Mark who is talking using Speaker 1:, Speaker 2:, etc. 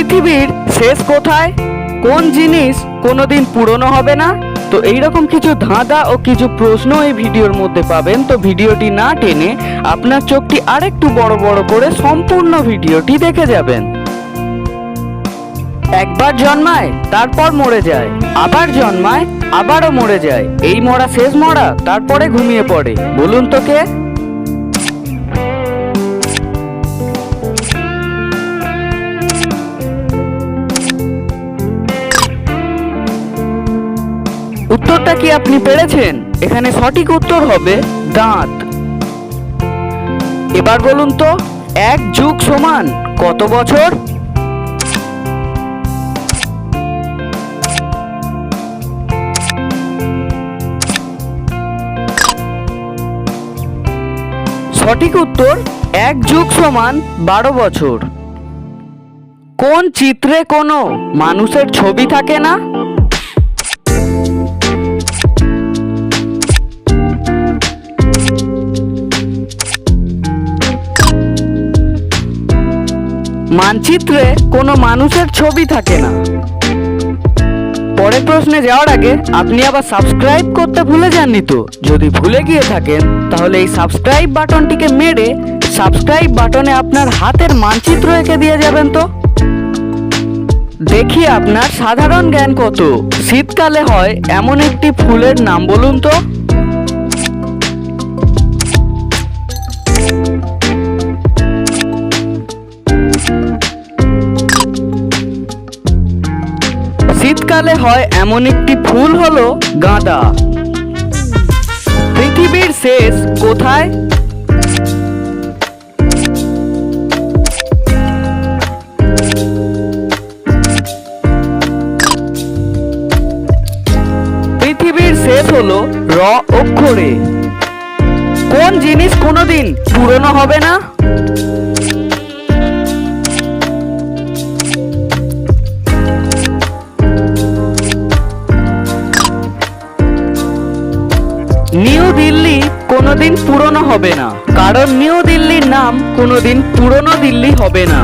Speaker 1: পৃথিবীর শেষ কোথায়? কোন জিনিস কোনোদিন পুরনো হবে না? তো এইরকম কিছু ধাঁধা ও কিছু প্রশ্ন এই ভিডিওর মধ্যে পাবেন। তো ভিডিওটি না টেনে আপনার চোখটি আরেকটু বড় বড় করে সম্পূর্ণ ভিডিওটি দেখে যাবেন। একবার জন্মায় তারপর মরে যায়, আবার জন্মায় আবারও মরে যায়, এই মরা শেষ মরা, তারপরে ঘুমিয়ে পড়ে। বলুন তো কে? উত্তরটা কি আপনি পেরেছেন? এখানে সঠিক উত্তর হবে দাঁত। এবার বলুন তো, এক যুগ সমান কত বছর? সঠিক উত্তর এক যুগ সমান 12 বছর। কোন চিত্রে কোনো মানুষের ছবি থাকে না? মানচিত্রে কোনো মানুষের ছবি থাকে না। পরের প্রশ্নে যাওয়ার আগে আপনি আবার সাবস্ক্রাইব করতে ভুলে যাননি তো? যদি ভুলে গিয়ে থাকেন তাহলে এই সাবস্ক্রাইব বাটনটিকে মেরে সাবস্ক্রাইব বাটনে আপনার হাতের মানচিত্র এঁকে দিয়ে যাবেন। তো দেখি আপনার সাধারণ জ্ঞান কত। শীতকালে হয় এমন একটি ফুলের নাম বলুন তো? শীতকালে হয় এমন একটি ফুল হলো গাঁদা। পৃথিবীর শেষ কোথায়? পৃথিবীর শেষ হলো র অক্ষরে। কোন জিনিস কোনোদিন পুরনো হবে না? নিউ দিল্লি কোনোদিন পুরনো হবে না, কারণ নিউ দিল্লির নাম কোনোদিন পুরনো দিল্লি হবে না।